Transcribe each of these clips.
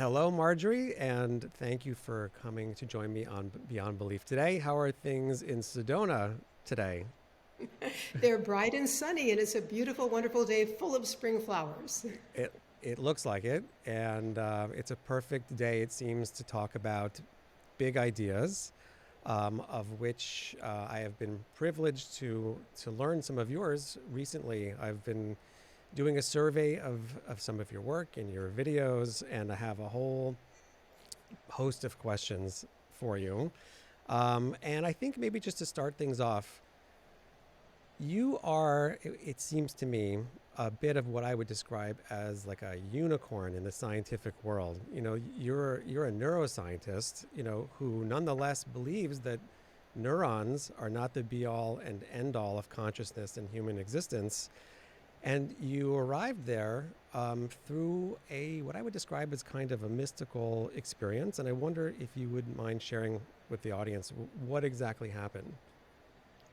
Hello, Marjorie, and thank you for coming to join me on Beyond Belief today. How are things in Sedona today? They're bright and sunny, and it's a beautiful, wonderful day full of spring flowers. It looks like it, and it's a perfect day, it seems, to talk about big ideas, of which I have been privileged to learn some of yours recently. I've been doing a survey of some of your work and your videos, and I have a whole host of questions for you. And I think maybe just to start things off, you are, it seems to me, a bit of what I would describe as like a unicorn in the scientific world. You're a neuroscientist, who nonetheless believes that neurons are not the be all and end all of consciousness and human existence. And you arrived there through what I would describe as kind of a mystical experience. And I wonder if you would mind sharing with the audience what exactly happened.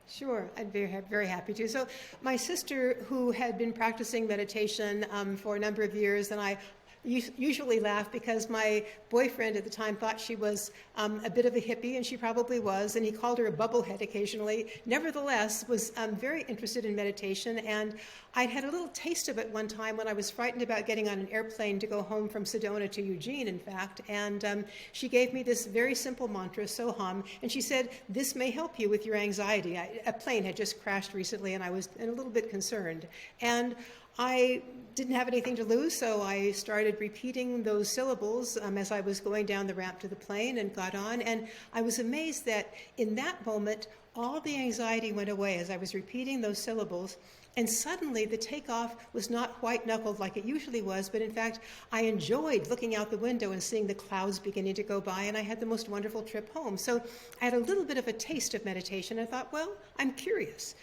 Sure, I'd be very happy to. So, my sister, who had been practicing meditation for a number of years, and I usually laugh because my boyfriend at the time thought she was a bit of a hippie, and she probably was, and he called her a bubblehead occasionally. Nevertheless, was very interested in meditation, and I'd had a little taste of it one time when I was frightened about getting on an airplane to go home from Sedona to Eugene, in fact, and she gave me this very simple mantra, Soham, and she said, "This may help you with your anxiety." A plane had just crashed recently, and I was a little bit concerned, and I didn't have anything to lose, so I started repeating those syllables as I was going down the ramp to the plane and got on. And I was amazed that in that moment, all the anxiety went away as I was repeating those syllables. And suddenly the takeoff was not white-knuckled like it usually was, but in fact, I enjoyed looking out the window and seeing the clouds beginning to go by, and I had the most wonderful trip home. So I had a little bit of a taste of meditation. I thought, well, I'm curious.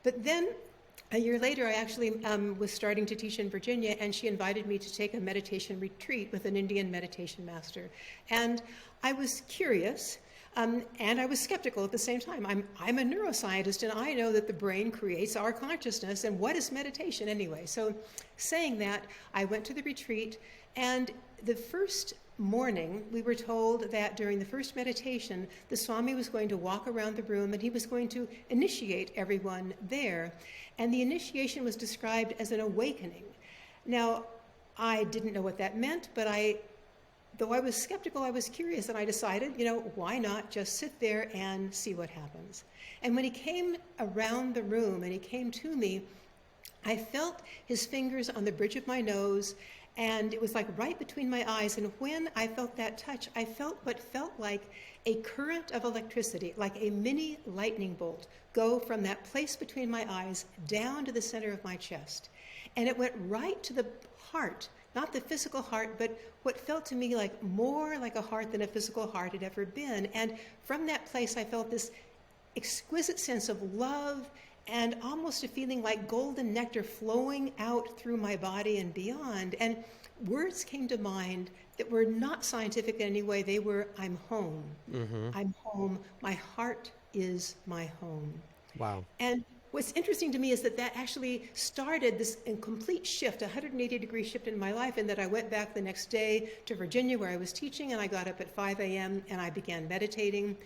But then a year later, I actually was starting to teach in Virginia, and she invited me to take a meditation retreat with an Indian meditation master. And I was curious, and I was skeptical at the same time. I'm a neuroscientist, and I know that the brain creates our consciousness, and what is meditation anyway? So saying that, I went to the retreat, and the first morning, we were told that during the first meditation, the Swami was going to walk around the room and he was going to initiate everyone there. And the initiation was described as an awakening. Now, I didn't know what that meant, but though I was skeptical, I was curious, and I decided, why not just sit there and see what happens? And when he came around the room and he came to me, I felt his fingers on the bridge of my nose, and it was like right between my eyes. And when I felt that touch, I felt what felt like a current of electricity, like a mini lightning bolt, go from that place between my eyes down to the center of my chest. And it went right to the heart, not the physical heart, but what felt to me like more like a heart than a physical heart had ever been. And from that place, I felt this exquisite sense of love and almost a feeling like golden nectar flowing out through my body and beyond. And words came to mind that were not scientific in any way. They were, "I'm home. Mm-hmm. I'm home. My heart is my home." Wow. And what's interesting to me is that actually started this complete shift, a 180-degree shift in my life, in that I went back the next day to Virginia where I was teaching, and I got up at 5 a.m. and I began meditating.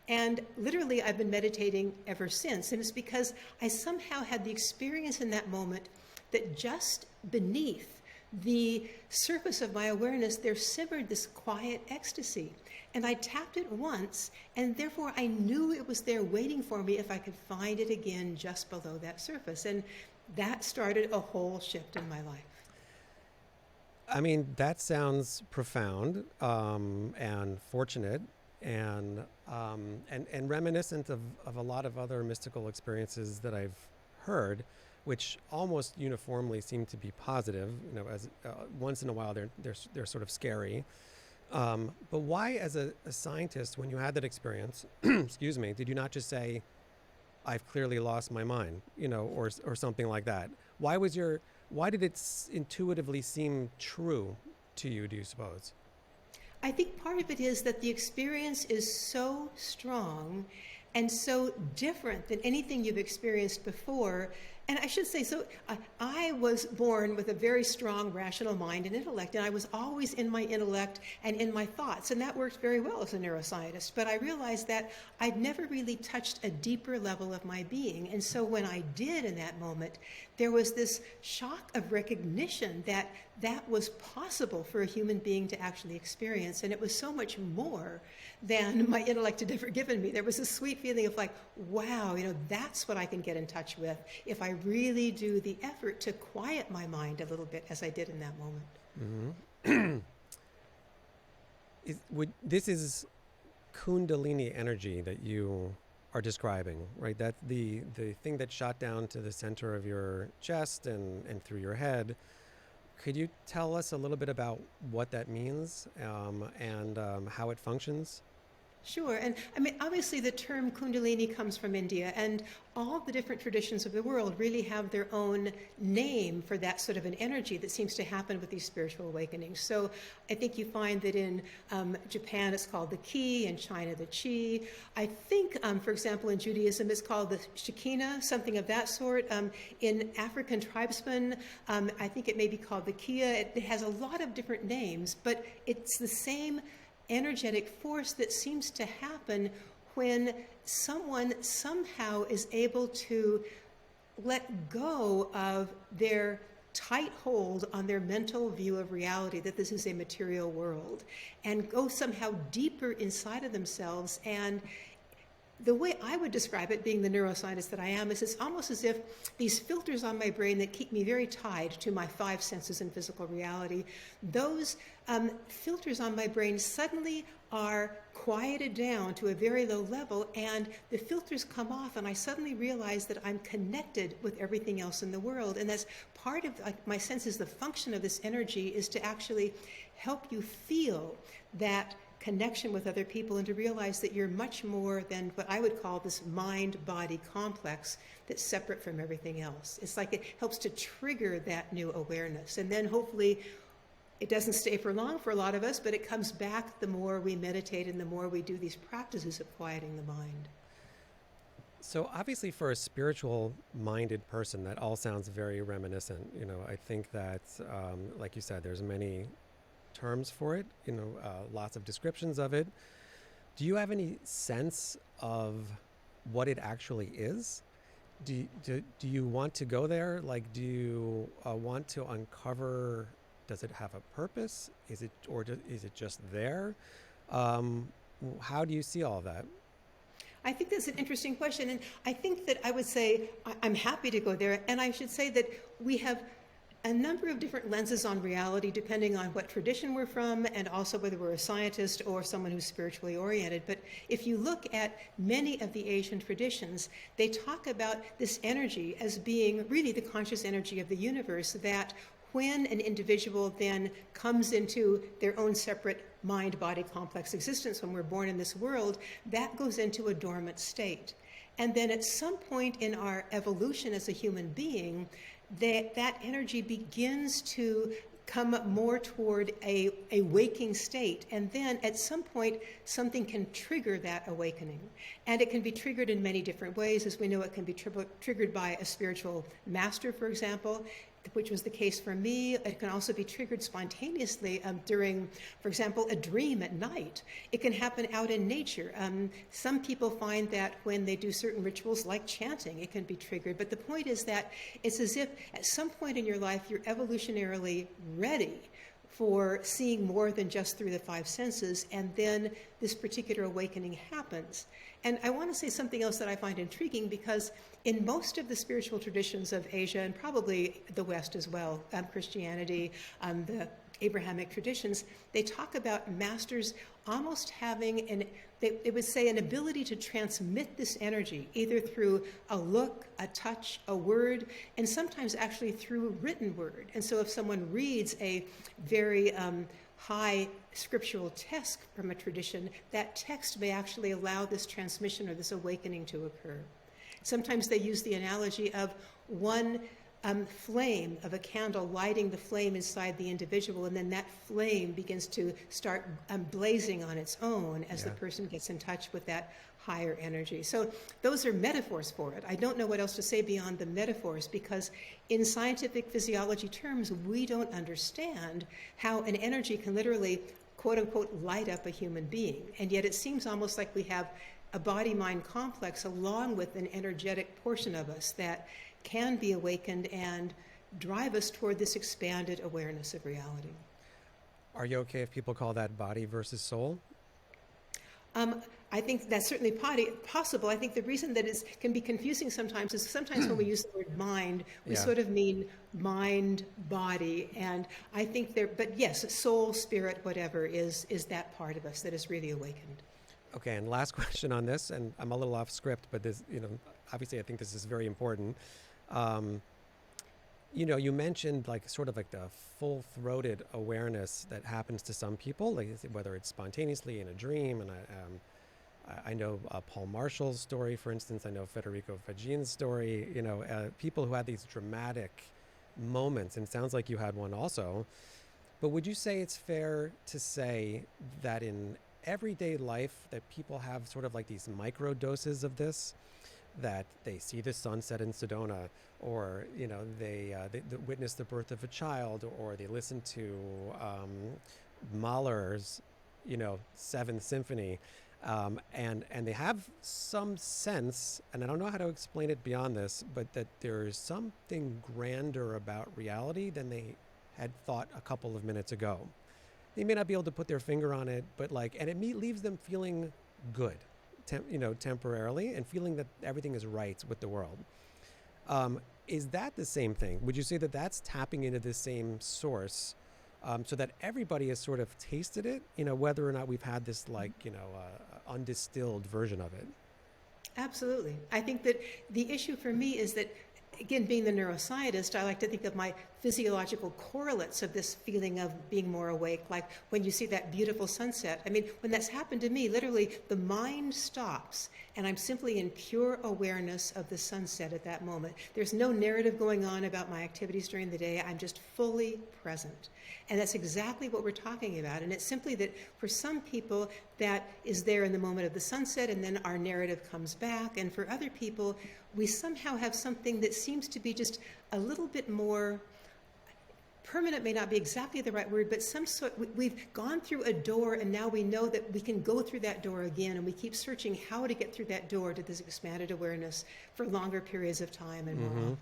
And literally, I've been meditating ever since. And it's because I somehow had the experience in that moment that just beneath the surface of my awareness, there simmered this quiet ecstasy. And I tapped it once, and therefore I knew it was there waiting for me if I could find it again just below that surface. And that started a whole shift in my life. I mean, that sounds profound and fortunate and reminiscent of a lot of other mystical experiences that I've heard, which almost uniformly seem to be positive. As once in a while they're sort of scary. But why, as a scientist, when you had that experience, excuse me, did you not just say, "I've clearly lost my mind," or something like that? Why did it intuitively seem true to you, do you suppose? I think part of it is that the experience is so strong and so different than anything you've experienced before And I should say, so I was born with a very strong rational mind and intellect, and I was always in my intellect and in my thoughts, and that worked very well as a neuroscientist. But I realized that I'd never really touched a deeper level of my being. And so when I did in that moment, there was this shock of recognition that that was possible for a human being to actually experience. And it was so much more than my intellect had ever given me. There was a sweet feeling of like, wow, that's what I can get in touch with if I really do the effort to quiet my mind a little bit, as I did in that moment. Mm-hmm. This is Kundalini energy that you are describing, right? That's the thing that shot down to the center of your chest and through your head. Could you tell us a little bit about what that means and how it functions? Sure. And I mean, obviously, the term Kundalini comes from India, and all the different traditions of the world really have their own name for that sort of an energy that seems to happen with these spiritual awakenings. So I think you find that in Japan it's called the Ki, in China the Chi. I think, for example, in Judaism it's called the Shekinah, something of that sort. In African tribesmen, I think it may be called the Kia. It has a lot of different names, but it's the same energetic force that seems to happen when someone somehow is able to let go of their tight hold on their mental view of reality, that this is a material world, and go somehow deeper inside of themselves. And the way I would describe it, being the neuroscientist that I am, is it's almost as if these filters on my brain that keep me very tied to my five senses and physical reality, those filters on my brain suddenly are quieted down to a very low level, and the filters come off, and I suddenly realize that I'm connected with everything else in the world. And that's part of my sense is the function of this energy is to actually help you feel that connection with other people and to realize that you're much more than what I would call this mind-body complex that's separate from everything else. It's like it helps to trigger that new awareness. And then hopefully it doesn't stay for long for a lot of us, but it comes back the more we meditate and the more we do these practices of quieting the mind. So obviously for a spiritual-minded person, that all sounds very reminiscent. I think that, like you said, there's many terms for it, lots of descriptions of it. Do you have any sense of what it actually is? Do you want to go there? Like, do you want to uncover, does it have a purpose? Is it just there? How do you see all that? I think that's an interesting question. And I think that I would say I'm happy to go there. And I should say that we have a number of different lenses on reality depending on what tradition we're from and also whether we're a scientist or someone who's spiritually oriented. But if you look at many of the Asian traditions, they talk about this energy as being really the conscious energy of the universe, that when an individual then comes into their own separate mind-body complex existence, when we're born in this world, that goes into a dormant state. And then at some point in our evolution as a human being, that energy begins to come more toward a waking state. And then at some point, something can trigger that awakening. And it can be triggered in many different ways. As we know, it can be triggered by a spiritual master, for example, which was the case for me. It can also be triggered spontaneously during, for example, a dream at night. It can happen out in nature. Some people find that when they do certain rituals like chanting, it can be triggered. But the point is that it's as if at some point in your life, you're evolutionarily ready for seeing more than just through the five senses, and then this particular awakening happens. And I want to say something else that I find intriguing, because in most of the spiritual traditions of Asia, and probably the West as well, Christianity, the Abrahamic traditions, they talk about masters almost having they would say an ability to transmit this energy, either through a look, a touch, a word, and sometimes actually through written word. And so if someone reads a very high scriptural text from a tradition, that text may actually allow this transmission or this awakening to occur. Sometimes they use the analogy of one flame of a candle lighting the flame inside the individual, and then that flame begins to start blazing on its own as the person gets in touch with that higher energy. So those are metaphors for it. I don't know what else to say beyond the metaphors, because in scientific physiology terms, we don't understand how an energy can literally, quote unquote, light up a human being. And yet it seems almost like we have a body-mind complex along with an energetic portion of us that can be awakened and drive us toward this expanded awareness of reality. Are you okay if people call that body versus soul? I think that's certainly possible. I think the reason that it can be confusing sometimes is sometimes when we use the word mind, we Yeah. sort of mean mind, body, and I think but yes, soul, spirit, whatever is that part of us that is really awakened. Okay, and last question on this, and I'm a little off script, but this, obviously I think this is very important. Um, you mentioned like sort of like the full-throated awareness that happens to some people, like whether it's spontaneously in a dream, and I know Paul Marshall's story, for instance. I know Federico Fagin's story. People who had these dramatic moments, and it sounds like you had one also. But would you say it's fair to say that in everyday life that people have sort of like these micro doses of this, that they see the sunset in Sedona, or they witness the birth of a child, or they listen to Mahler's Seventh Symphony, and they have some sense, and I don't know how to explain it beyond this, but that there's something grander about reality than they had thought a couple of minutes ago. They may not be able to put their finger on it, but and it leaves them feeling good, temporarily, and feeling that everything is right with the world. Is that the same thing? Would you say that that's tapping into the same source, so that everybody has sort of tasted it, whether or not we've had this undistilled version of it? Absolutely. I think that the issue for me is that, again, being the neuroscientist, I like to think of my physiological correlates of this feeling of being more awake, like when you see that beautiful sunset. I mean, when that's happened to me, literally the mind stops and I'm simply in pure awareness of the sunset at that moment. There's no narrative going on about my activities during the day. I'm just fully present. And that's exactly what we're talking about. And it's simply that for some people, that is there in the moment of the sunset, and then our narrative comes back. And for other people, we somehow have something that seems to be just a little bit more permanent, may not be exactly the right word, but some sort, we've gone through a door and now we know that we can go through that door again, and we keep searching how to get through that door to this expanded awareness for longer periods of time and more often.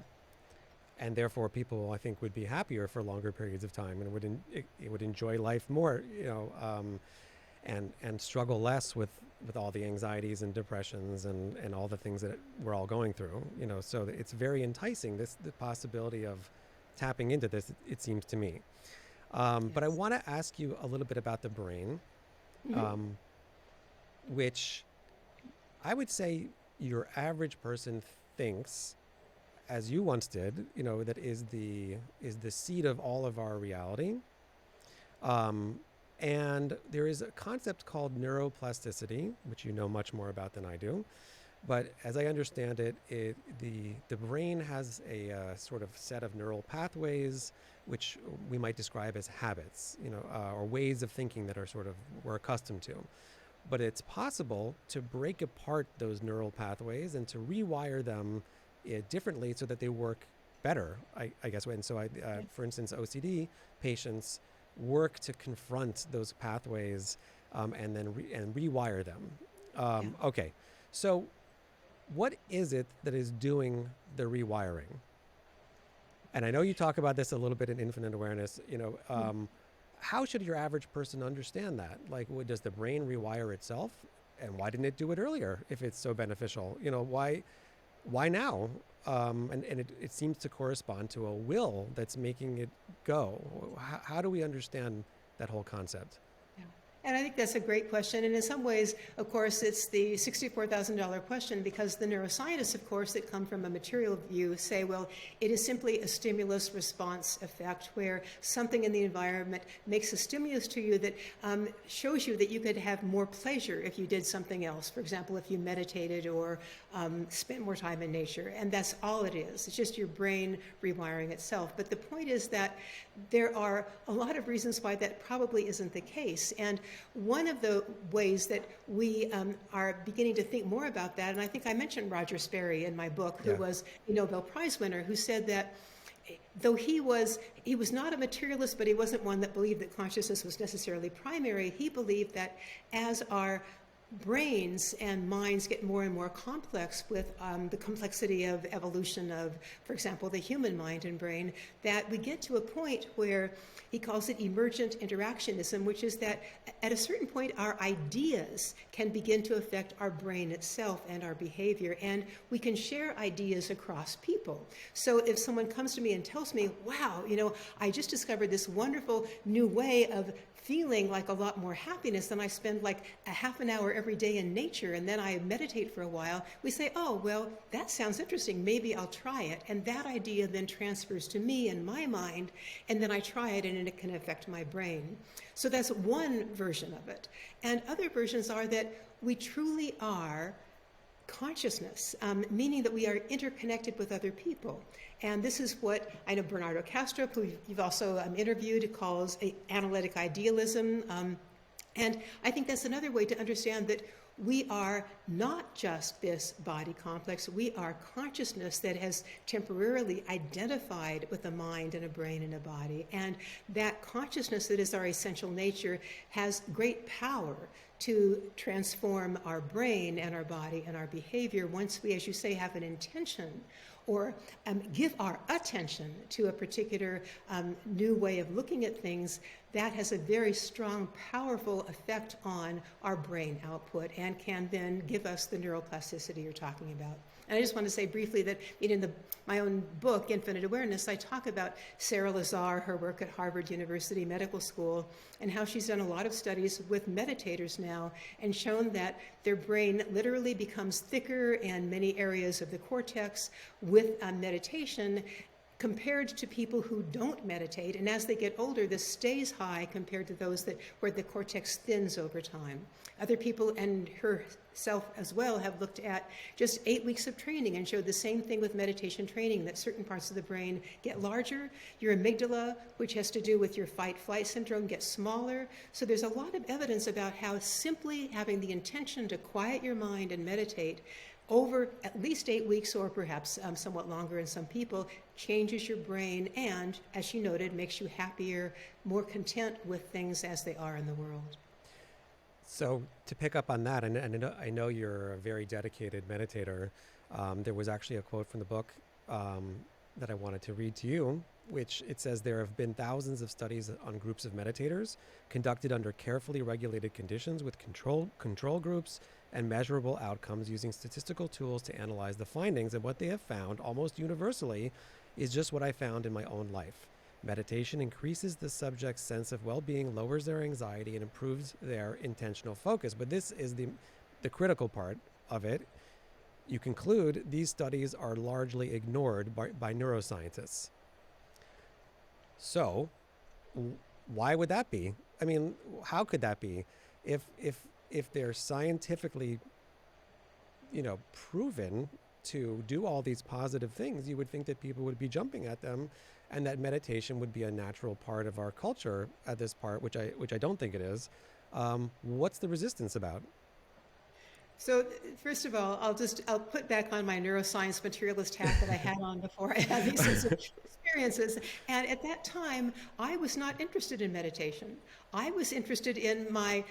And therefore people, I think, would be happier for longer periods of time, and would enjoy life more, and struggle less with all the anxieties and depressions and all the things that we're all going through. So it's very enticing, the possibility of tapping into this, it seems to me. But I want to ask you a little bit about the brain, which I would say your average person thinks, as you once did, that is the seed of all of our reality. And there is a concept called neuroplasticity, which you know much more about than I do. But as I understand it, the brain has a sort of set of neural pathways, which we might describe as habits, or ways of thinking that are sort of we're accustomed to. But it's possible to break apart those neural pathways and to rewire them differently so that they work better, I guess. And so, for instance, OCD patients work to confront those pathways and then rewire them. Okay, so what is it that is doing the rewiring? And I know you talk about this a little bit in Infinite Awareness. How should your average person understand that? Like, does the brain rewire itself? And why didn't it do it earlier if it's so beneficial? Why now? And it seems to correspond to a will that's making it go. How do we understand that whole concept? And I think that's a great question. And in some ways, of course, it's the $64,000 question, because the neuroscientists, of course, that come from a material view say, well, it is simply a stimulus response effect where something in the environment makes a stimulus to you that shows you that you could have more pleasure if you did something else. For example, if you meditated or spent more time in nature. And that's all it is. It's just your brain rewiring itself. But the point is that there are a lot of reasons why that probably isn't the case. And one of the ways that we are beginning to think more about that, and I think I mentioned Roger Sperry in my book, who Yeah. was a Nobel Prize winner, who said that though he was not a materialist, but he wasn't one that believed that consciousness was necessarily primary. He believed that as our brains and minds get more and more complex with the complexity of evolution of, for example, the human mind and brain, that we get to a point where he calls it emergent interactionism, which is that at a certain point our ideas can begin to affect our brain itself and our behavior, and we can share ideas across people. So if someone comes to me and tells me, wow, I just discovered this wonderful new way of feeling like a lot more happiness, then I spend like a half an hour every day in nature, and then I meditate for a while, we say, oh, well, that sounds interesting, maybe I'll try it. And that idea then transfers to me in my mind, and then I try it, and it can affect my brain. So that's one version of it. And other versions are that we truly are consciousness, meaning that we are interconnected with other people. And this is what I know Bernardo Castro, who you've also interviewed, calls analytic idealism. And I think that's another way to understand that we are not just this body complex, we are consciousness that has temporarily identified with a mind and a brain and a body. And that consciousness that is our essential nature has great power to transform our brain and our body and our behavior once we, as you say, have an intention or give our attention to a particular new way of looking at things. That has a very strong, powerful effect on our brain output and can then give us the neuroplasticity you're talking about. And I just want to say briefly that in my own book, Infinite Awareness, I talk about Sarah Lazar, her work at Harvard University Medical School, and how she's done a lot of studies with meditators now and shown that their brain literally becomes thicker in many areas of the cortex with meditation compared to people who don't meditate. And as they get older, this stays high compared to those where the cortex thins over time. Other people, and herself as well, have looked at just 8 weeks of training and showed the same thing with meditation training, that certain parts of the brain get larger. Your amygdala, which has to do with your fight-flight syndrome, gets smaller. So there's a lot of evidence about how simply having the intention to quiet your mind and meditate over at least 8 weeks, or perhaps somewhat longer in some people, changes your brain and, as she noted, makes you happier, more content with things as they are in the world. So to pick up on that, and I know you're a very dedicated meditator, there was actually a quote from the book that I wanted to read to you, which it says, there have been thousands of studies on groups of meditators conducted under carefully regulated conditions with control groups and measurable outcomes using statistical tools to analyze the findings. And what they have found almost universally is just what I found in my own life. Meditation increases the subject's sense of well-being, lowers their anxiety, and improves their intentional focus. But this is the critical part of it. You conclude these studies are largely ignored by neuroscientists. So why would that be? I mean, how could that be? If they're scientifically, proven to do all these positive things, you would think that people would be jumping at them, and that meditation would be a natural part of our culture at this part, which I don't think it is. What's the resistance about? So first of all, I'll put back on my neuroscience materialist hat that I had on before I had these sorts of experiences. And at that time, I was not interested in meditation. I was interested in my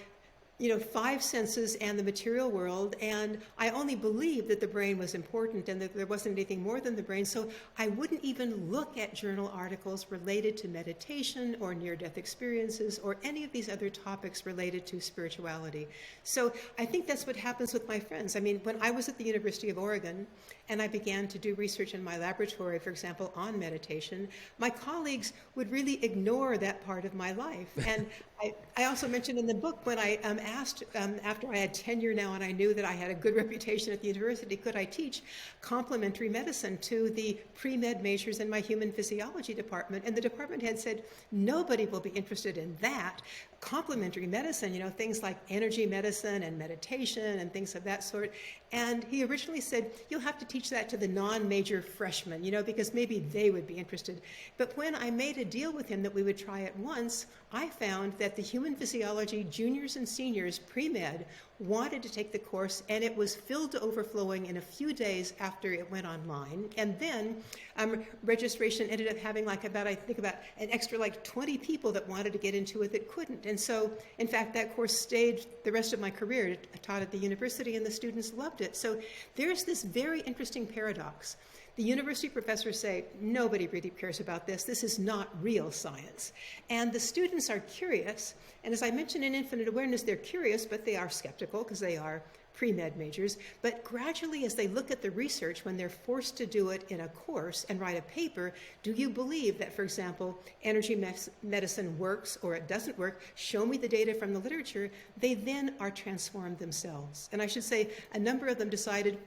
five senses and the material world, and I only believed that the brain was important and that there wasn't anything more than the brain, so I wouldn't even look at journal articles related to meditation or near-death experiences or any of these other topics related to spirituality. So I think that's what happens with my friends. I mean, when I was at the University of Oregon and I began to do research in my laboratory, for example, on meditation, my colleagues would really ignore that part of my life. And I also mentioned in the book, when I asked, after I had tenure now and I knew that I had a good reputation at the university, could I teach complementary medicine to the pre-med majors in my human physiology department? And the department head said, nobody will be interested in that. Complementary medicine, things like energy medicine and meditation and things of that sort. And he originally said, you'll have to teach that to the non-major freshmen, because maybe they would be interested. But when I made a deal with him that we would try it once, I found that that the human physiology juniors and seniors pre-med wanted to take the course, and it was filled to overflowing in a few days after it went online. And then registration ended up having like about an extra like 20 people that wanted to get into it that couldn't. And so, in fact, that course stayed the rest of my career. I taught at the university, and the students loved it. So there's this very interesting paradox. The university professors say, nobody really cares about this. This is not real science. And the students are curious. And as I mentioned in Infinite Awareness, they're curious, but they are skeptical because they are pre-med majors. But gradually, as they look at the research, when they're forced to do it in a course and write a paper, do you believe that, for example, energy medicine works or it doesn't work? Show me the data from the literature. They then are transformed themselves. And I should say a number of them decided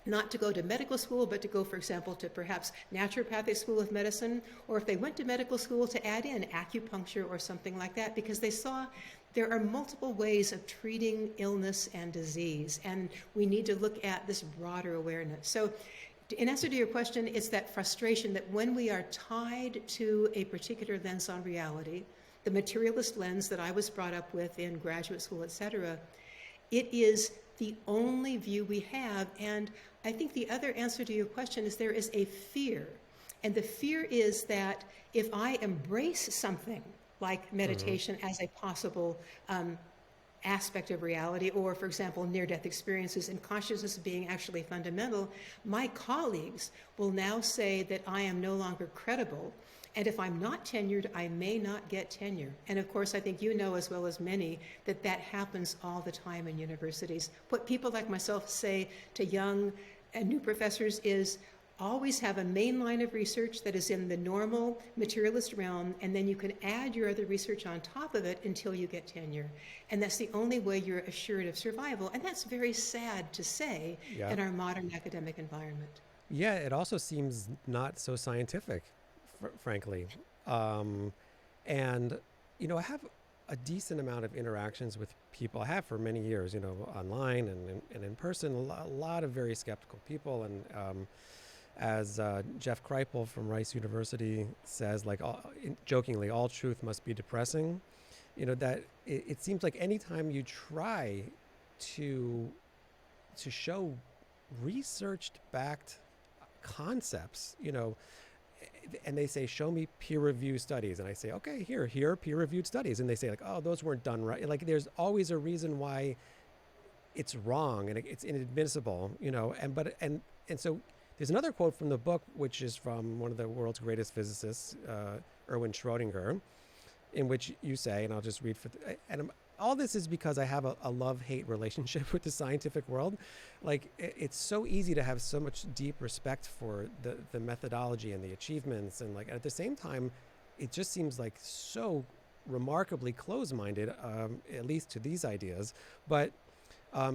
not to go to medical school, but to go, for example, to perhaps naturopathic school of medicine, or if they went to medical school, to add in acupuncture or something like that, because they saw there are multiple ways of treating illness and disease, and we need to look at this broader awareness. So in answer to your question, it's that frustration that when we are tied to a particular lens on reality, the materialist lens that I was brought up with in graduate school, et cetera, it is the only view we have. And I think the other answer to your question is there is a fear. And the fear is that if I embrace something like meditation as a possible aspect of reality, or, for example, near-death experiences and consciousness being actually fundamental, my colleagues will now say that I am no longer credible. And if I'm not tenured, I may not get tenure. And of course, I think you know as well as many that that happens all the time in universities. What people like myself say to young and new professors is always have a main line of research that is in the normal materialist realm, and then you can add your other research on top of it until you get tenure. And that's the only way you're assured of survival. And that's very sad to say in our modern academic environment. Yeah, it also seems not so scientific, frankly. And, you know, I have a decent amount of interactions with people. I have for many years, you know, online and in person, a lot of very skeptical people. And as Jeff Kripal from Rice University says, like jokingly, all truth must be depressing. You know, that it seems like anytime you try to show researched backed concepts, you know, and they say, show me peer-reviewed studies. And I say, okay, here are peer-reviewed studies. And they say, like, oh, those weren't done right. Like, there's always a reason why it's wrong and it's inadmissible, you know. And so there's another quote from the book, which is from one of the world's greatest physicists, Erwin Schrödinger, in which you say, and I'll just read all this is because I have a love-hate relationship with the scientific world. Like, it's so easy to have so much deep respect for the methodology and the achievements. And like, at the same time, it just seems like so remarkably close-minded, at least to these ideas. But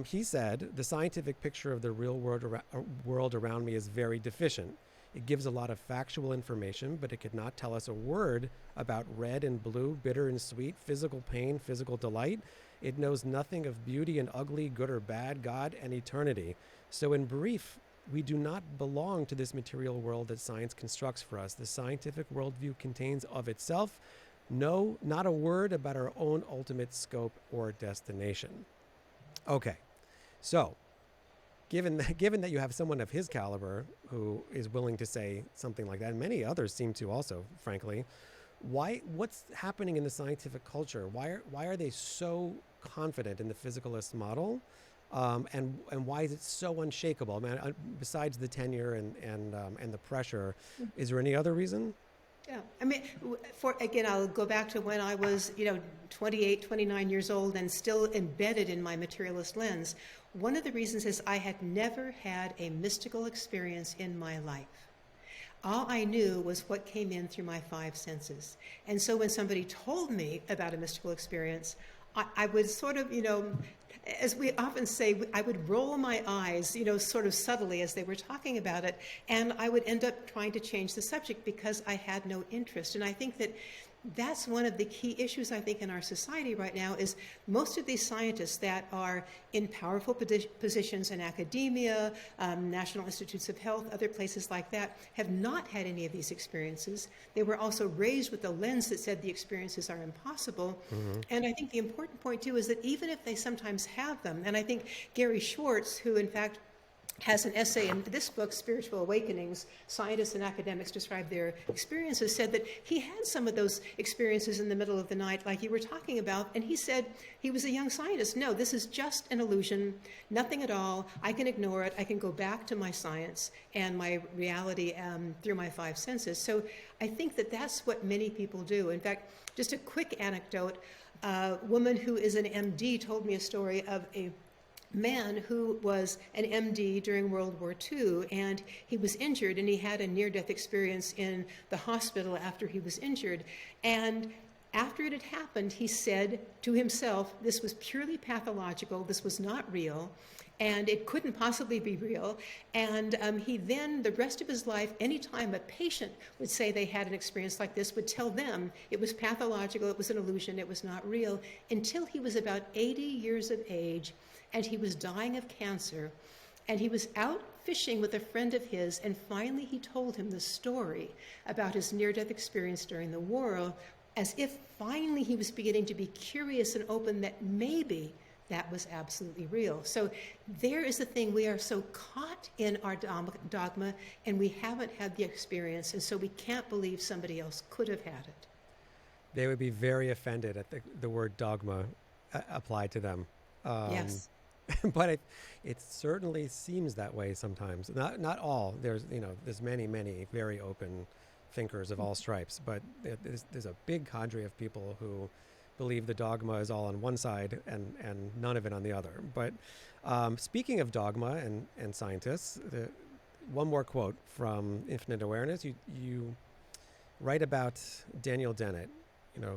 he said, the scientific picture of the real world around me is very deficient. It gives a lot of factual information, but it could not tell us a word about red and blue, bitter and sweet, physical pain, physical delight. It knows nothing of beauty and ugly, good or bad, God and eternity. So in brief, we do not belong to this material world that science constructs for us. The scientific worldview contains of itself not a word about our own ultimate scope or destination. Okay, so given that you have someone of his caliber who is willing to say something like that, and many others seem to also, frankly, what's happening in the scientific culture? Why are they so confident in the physicalist model, and why is it so unshakable? I mean, besides the tenure and the pressure, is there any other reason? Yeah, I mean, again, I'll go back to when I was, 28, 29 years old and still embedded in my materialist lens. One of the reasons is I had never had a mystical experience in my life. All I knew was what came in through my five senses. And so when somebody told me about a mystical experience, I would sort of, as we often say, I would roll my eyes, sort of subtly as they were talking about it, and I would end up trying to change the subject because I had no interest. And I think that that's one of the key issues, I think, in our society right now is most of these scientists that are in powerful positions in academia, National Institutes of Health, other places like that, have not had any of these experiences. They were also raised with a lens that said the experiences are impossible. Mm-hmm. And I think the important point, too, is that even if they sometimes have them, and I think Gary Schwartz, who in fact has an essay in this book, Spiritual Awakenings, Scientists and Academics Describe Their Experiences, said that he had some of those experiences in the middle of the night, like you were talking about, and he said he was a young scientist. No, this is just an illusion, nothing at all. I can ignore it. I can go back to my science and my reality through my five senses. So I think that that's what many people do. In fact, just a quick anecdote, a woman who is an MD told me a story of a man who was an MD during World War II, and he was injured, and he had a near-death experience in the hospital after he was injured. And after it had happened, he said to himself, this was purely pathological, this was not real, and it couldn't possibly be real. And he then, the rest of his life, anytime a patient would say they had an experience like this, would tell them it was pathological, it was an illusion, it was not real, until he was about 80 years of age, and he was dying of cancer, and he was out fishing with a friend of his, and finally he told him the story about his near-death experience during the war, as if finally he was beginning to be curious and open that maybe that was absolutely real. So there is the thing, we are so caught in our dogma, and we haven't had the experience, and so we can't believe somebody else could have had it. They would be very offended at the word dogma applied to them. Yes. But it certainly seems that way sometimes. Not all. There's many very open thinkers of all stripes, but there's a big cadre of people who believe the dogma is all on one side and none of it on the other. But speaking of dogma and scientists, one more quote from Infinite Awareness. You write about Daniel Dennett,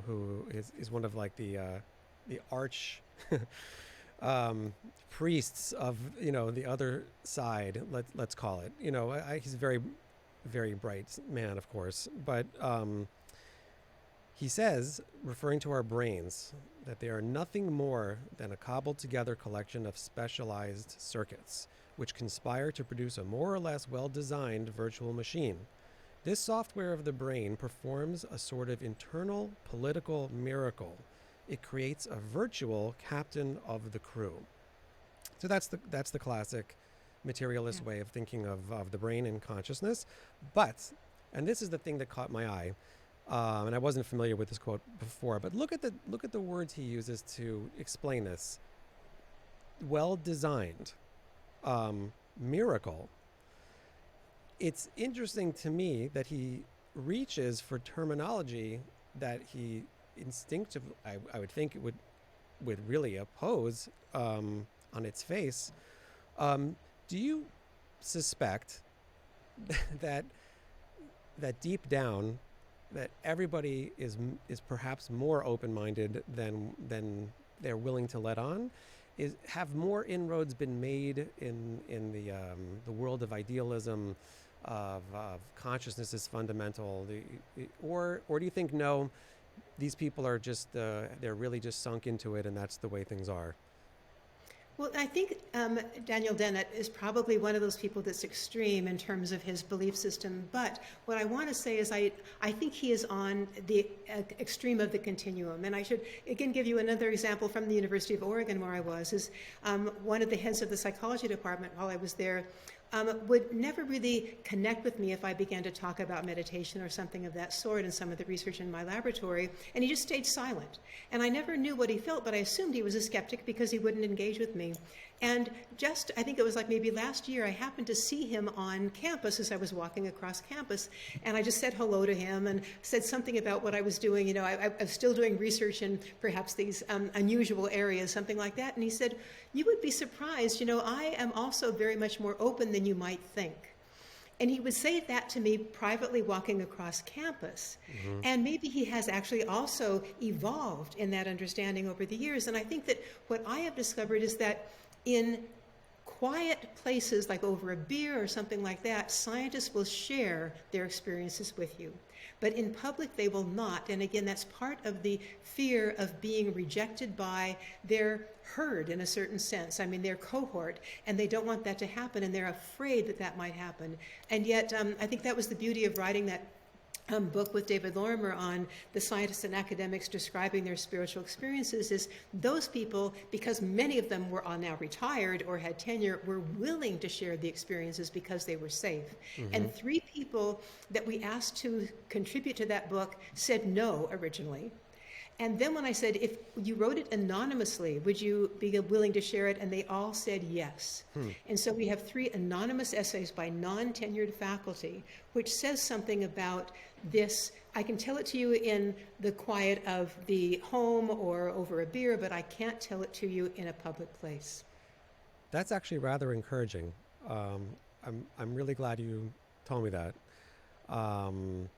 who is one of like the arch priests of the other side, let's call it. He's a very, very bright man, of course, but he says, referring to our brains, that they are nothing more than a cobbled together collection of specialized circuits which conspire to produce a more or less well-designed virtual machine. This software of the brain performs a sort of internal political miracle. It creates a virtual captain of the crew. So that's the classic materialist way of thinking of the brain and consciousness. But, and this is the thing that caught my eye, and I wasn't familiar with this quote before, but look at the words he uses to explain this. Well-designed, miracle. It's interesting to me that he reaches for terminology that he instinctively, I would think it would really oppose on its face. Do you suspect that deep down that everybody is perhaps more open-minded than they're willing to let on? Have more inroads been made in the world of idealism, of consciousness is fundamental, or do you think no? These people are just, they're really just sunk into it, and that's the way things are? Well, I think Daniel Dennett is probably one of those people that's extreme in terms of his belief system. But what I want to say is I think he is on the extreme of the continuum. And I should, again, give you another example from the University of Oregon where I was. Is one of the heads of the psychology department while I was there would never really connect with me if I began to talk about meditation or something of that sort in some of the research in my laboratory, and he just stayed silent. And I never knew what he felt, but I assumed he was a skeptic because he wouldn't engage with me. And just, I think it was like maybe last year, I happened to see him on campus as I was walking across campus, and I just said hello to him and said something about what I was doing. I was still doing research in perhaps these unusual areas, something like that. And he said, "You would be surprised, I am also very much more open than you might think." And he would say that to me privately walking across campus. Hmm. And maybe he has actually also evolved in that understanding over the years. And I think that what I have discovered is that in quiet places like over a beer or something like that, scientists will share their experiences with you. But in public, they will not. And again, that's part of the fear of being rejected by their herd in a certain sense. I mean, their cohort, and they don't want that to happen, and they're afraid that that might happen. And yet, I think that was the beauty of writing that book with David Lorimer on the scientists and academics describing their spiritual experiences is those people, because many of them were all now retired or had tenure, were willing to share the experiences because they were safe. Hmm. And 3 people that we asked to contribute to that book said no originally. And then when I said, if you wrote it anonymously, would you be willing to share it? And they all said yes. And so we have 3 anonymous essays by non-tenured faculty, which says something about this. I can tell it to you in the quiet of the home or over a beer, but I can't tell it to you in a public place. That's actually rather encouraging. I'm really glad you told me that. Um,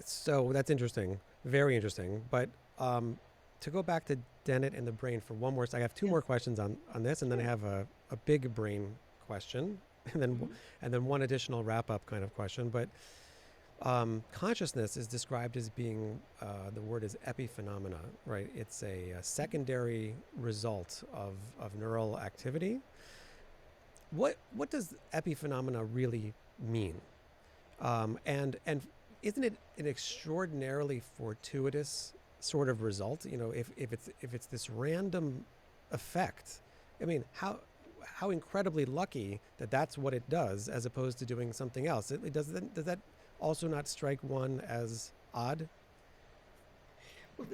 so that's interesting, very interesting. But to go back to Dennett and the brain for one more, I have 2 Yeah, more questions on this, and then I sure. have a big brain question, and then Mhm. and then one additional wrap up kind of question. But consciousness is described as being the word is epiphenomena, right? It's a secondary result of neural activity. What does epiphenomena really mean? And isn't it an extraordinarily fortuitous sort of result? You know, if it's this random effect, I mean, how incredibly lucky that that's what it does, as opposed to doing something else. Does that also not strike one as odd?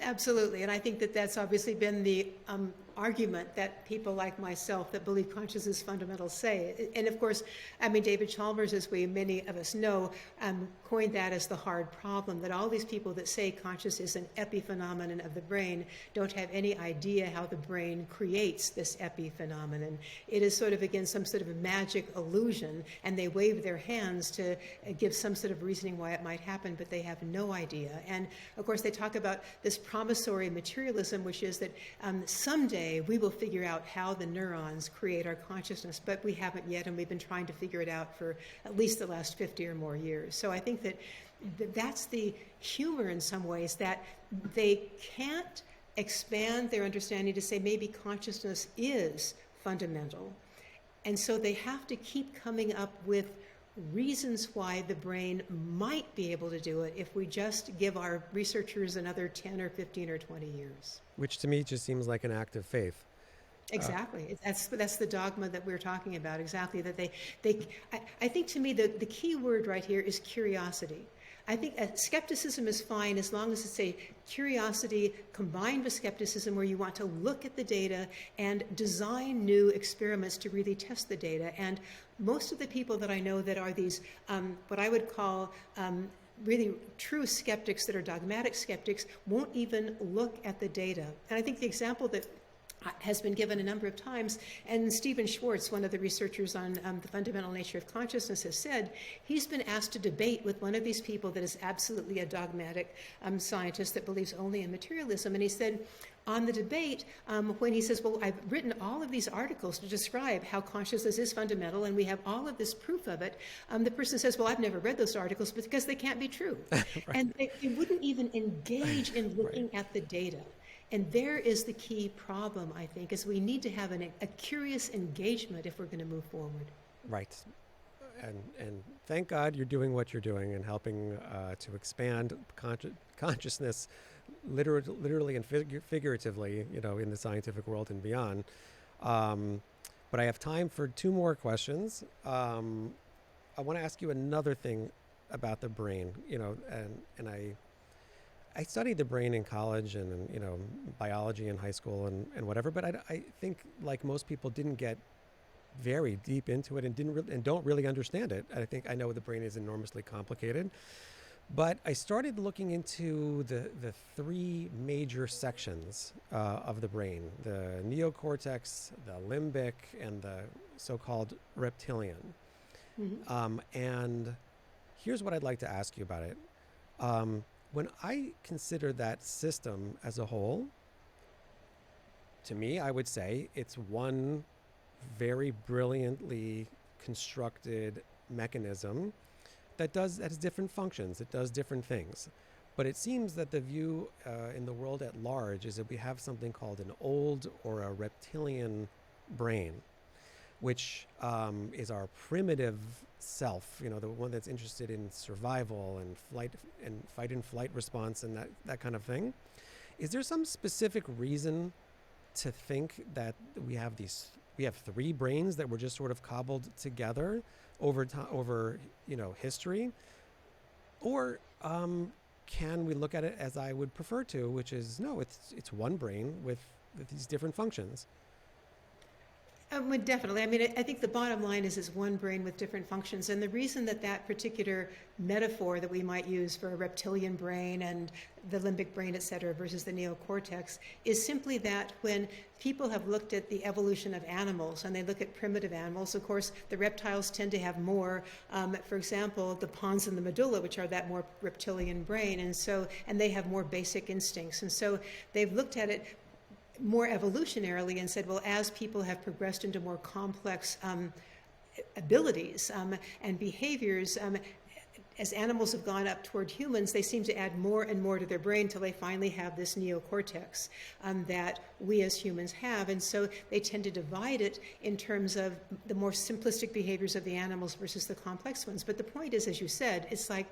Absolutely, and I think that that's obviously been the argument that people like myself that believe consciousness is fundamental say. And of course, I mean, David Chalmers, as many of us know, coined that as the hard problem, that all these people that say consciousness is an epiphenomenon of the brain don't have any idea how the brain creates this epiphenomenon. It is sort of, again, some sort of a magic illusion, and they wave their hands to give some sort of reasoning why it might happen, but they have no idea. And of course, they talk about this promissory materialism, which is that someday we will figure out how the neurons create our consciousness, but we haven't yet, and we've been trying to figure it out for at least the last 50 or more years. So I think that that's the humor in some ways, that they can't expand their understanding to say maybe consciousness is fundamental. And so they have to keep coming up with reasons why the brain might be able to do it if we just give our researchers another 10 or 15 or 20 years. Which to me just seems like an act of faith. Uh, Exactly. That's the dogma that we're talking about. Exactly. That I think to me the key word right here is curiosity. I think skepticism is fine as long as it's a curiosity combined with skepticism where you want to look at the data and design new experiments to really test the data. And most of the people that I know that are these, what I would call really true skeptics that are dogmatic skeptics, won't even look at the data. And I think the example that has been given a number of times, and Stephen Schwartz, one of the researchers on the fundamental nature of consciousness, has said he's been asked to debate with one of these people that is absolutely a dogmatic scientist that believes only in materialism. And he said on the debate, when he says, well, I've written all of these articles to describe how consciousness is fundamental, and we have all of this proof of it, the person says, well, I've never read those articles because they can't be true. right. And they wouldn't even engage in Right. looking at the data. And there is the key problem, I think, is we need to have a curious engagement if we're going to move forward. Right. And thank God you're doing what you're doing and helping to expand consciousness, literally and figuratively, you know, in the scientific world and beyond. Um, but I have time for 2 more questions. I want to ask you another thing about the brain, you know, and I studied the brain in college and you know, biology in high school and whatever, but I think like most people didn't get very deep into it and don't really understand it. I think I know the brain is enormously complicated, but I started looking into the 3 major sections of the brain: the neocortex, the limbic, and the so-called reptilian. And here's what I'd like to ask you about it. When I consider that system as a whole, to me, I would say it's one very brilliantly constructed mechanism that has different functions. It does different things. But it seems that the view in the world at large is that we have something called an old or a reptilian brain, which is our primitive self, the one that's interested in survival and flight and fight and flight response and that kind of thing. Is there some specific reason to think that we have three brains that were just sort of cobbled together over time, over history, or can we look at it as I would prefer to, which is no, it's one brain with these different functions? Well, definitely. I mean, I think the bottom line is it's one brain with different functions. And the reason that that particular metaphor that we might use for a reptilian brain and the limbic brain, et cetera, versus the neocortex is simply that when people have looked at the evolution of animals and they look at primitive animals, of course, the reptiles tend to have more, for example, the pons and the medulla, which are that more reptilian brain. And they have more basic instincts. And so they've looked at it more evolutionarily and said, well, as people have progressed into more complex abilities and behaviors, as animals have gone up toward humans, they seem to add more and more to their brain until they finally have this neocortex that we as humans have. And so they tend to divide it in terms of the more simplistic behaviors of the animals versus the complex ones. But the point is, as you said, it's like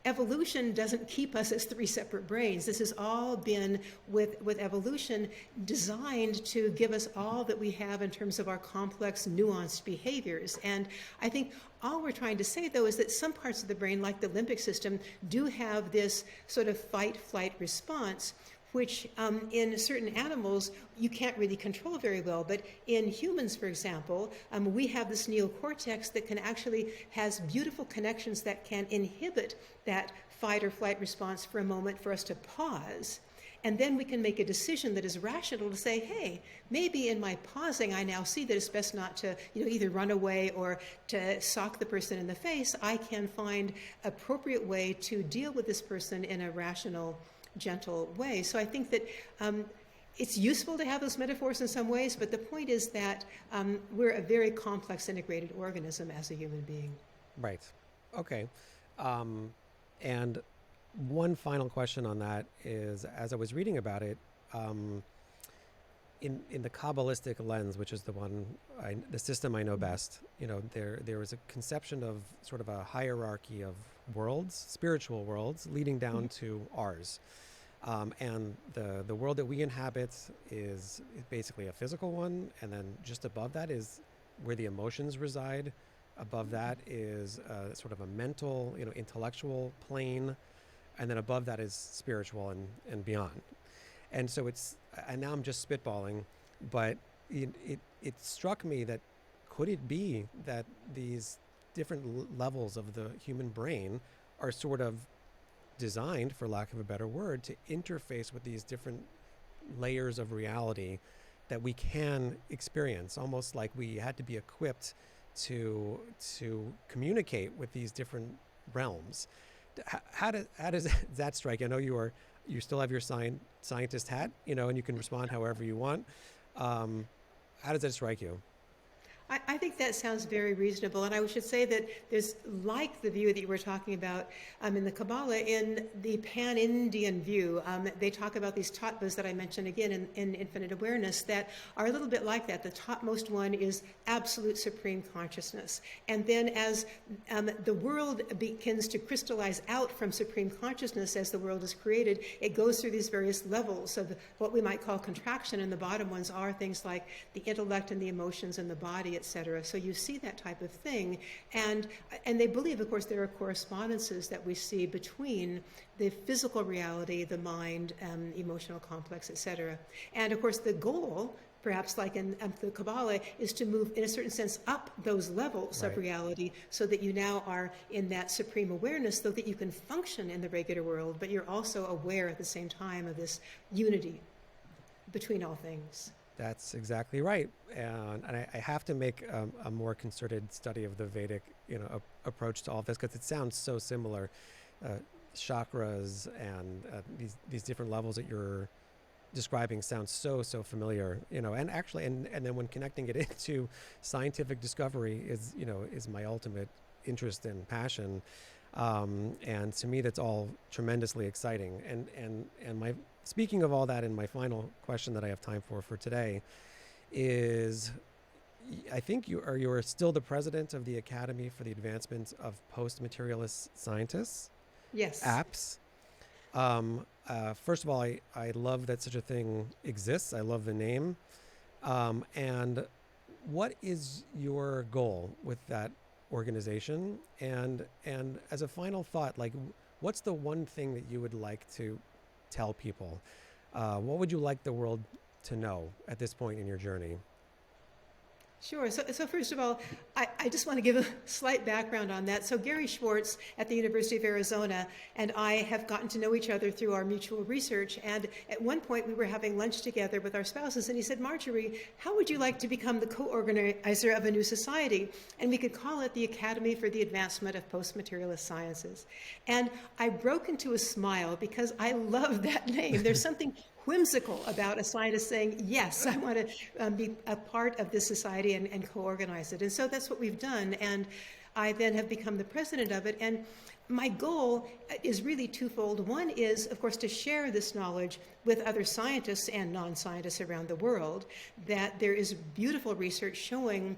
evolution doesn't keep us as three separate brains. This has all been, with evolution, designed to give us all that we have in terms of our complex, nuanced behaviors. And I think all we're trying to say, though, is that some parts of the brain, like the limbic system, do have this sort of fight-flight response, which in certain animals you can't really control very well. But in humans, for example, we have this neocortex that has beautiful connections that can inhibit that fight or flight response for a moment for us to pause. And then we can make a decision that is rational to say, hey, maybe in my pausing, I now see that it's best not to either run away or to sock the person in the face. I can find appropriate way to deal with this person in a rational, gentle way. So I think that it's useful to have those metaphors in some ways, but the point is that we're a very complex integrated organism as a human being. Right. Okay. And one final question on that is, as I was reading about it, in the Kabbalistic lens, which is the system I know best, there is a conception of sort of a hierarchy of worlds, spiritual worlds, leading down to ours. And the world that we inhabit is basically a physical one, and then just above that is where the emotions reside. Above that is sort of a mental, intellectual plane, and then above that is spiritual and beyond. And so and now I'm just spitballing, but it struck me that could it be that these different levels of the human brain are sort of designed, for lack of a better word, to interface with these different layers of reality that we can experience, almost like we had to be equipped to communicate with these different realms. How does that strike? I know you still have your scientist hat, and you can respond however you want. How does that strike you? I think that sounds very reasonable, and I should say that there's, like the view that you were talking about in the Kabbalah, in the pan-Indian view, they talk about these tattvas that I mentioned again in Infinite Awareness that are a little bit like that. The topmost one is absolute supreme consciousness, and then as the world begins to crystallize out from supreme consciousness as the world is created, it goes through these various levels of what we might call contraction, and the bottom ones are things like the intellect and the emotions and the body, etc. So you see that type of thing, and they believe, of course, there are correspondences that we see between the physical reality, the mind, emotional complex, etc. And of course, the goal, perhaps like in the Kabbalah, is to move, in a certain sense, up those levels of reality so that you now are in that supreme awareness so that you can function in the regular world, but you're also aware at the same time of this unity between all things. That's exactly right. And I have to make a more concerted study of the Vedic, approach to all of this because it sounds so similar. Uh, Chakras and these different levels that you're describing sounds so familiar, and actually, and then when connecting it into scientific discovery is my ultimate interest and passion. And to me, that's all tremendously exciting. And my speaking of all that, and my final question that I have time for today is, I think you're still the president of the Academy for the Advancement of Post-Materialist Scientists, Yes. APPS. First of all, I love that such a thing exists. I love the name. And what is your goal with that organization? And as a final thought, like, what's the one thing that you would like to tell people? What would you like the world to know at this point in your journey? Sure. So first of all, I just want to give a slight background on that. So Gary Schwartz at the University of Arizona and I have gotten to know each other through our mutual research. And at one point, we were having lunch together with our spouses, and he said, Marjorie, how would you like to become the co-organizer of a new society? And we could call it the Academy for the Advancement of Post-Materialist Sciences. And I broke into a smile because I love that name. There's something whimsical about a scientist saying, yes, I want to be a part of this society and co-organize it. And so that's what we've done. And I then have become the president of it. And my goal is really twofold. One is, of course, to share this knowledge with other scientists and non-scientists around the world, that there is beautiful research showing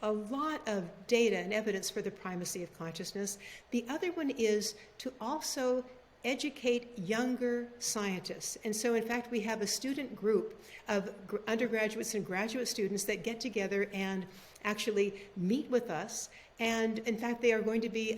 a lot of data and evidence for the primacy of consciousness. The other one is to also educate younger scientists. And so, in fact, we have a student group of undergraduates and graduate students that get together and actually meet with us. And in fact, they are going to be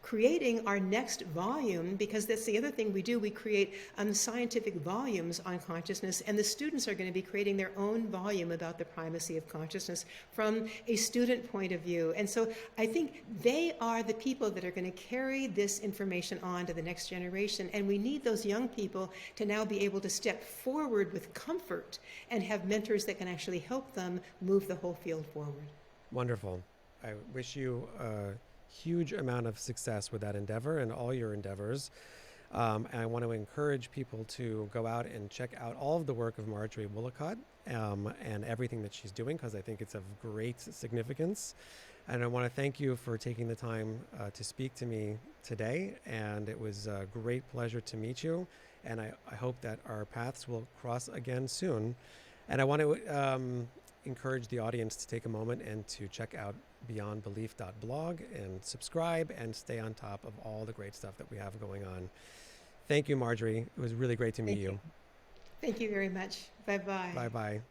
creating our next volume, because that's the other thing we do. We create scientific volumes on consciousness, and the students are going to be creating their own volume about the primacy of consciousness from a student point of view. And so I think they are the people that are going to carry this information on to the next generation, and we need those young people to now be able to step forward with comfort and have mentors that can actually help them move the whole field forward. Wonderful. I wish you a huge amount of success with that endeavor and all your endeavors. And I want to encourage people to go out and check out all of the work of Marjorie Woollacott and everything that she's doing, because I think it's of great significance. And I want to thank you for taking the time to speak to me today. And it was a great pleasure to meet you. And I hope that our paths will cross again soon. And I want to encourage the audience to take a moment and to check out beyondbelief.blog and subscribe and stay on top of all the great stuff that we have going on. Thank you, Marjorie. It was really great to meet Thank you. you. Thank you very much. Bye-bye. Bye-bye.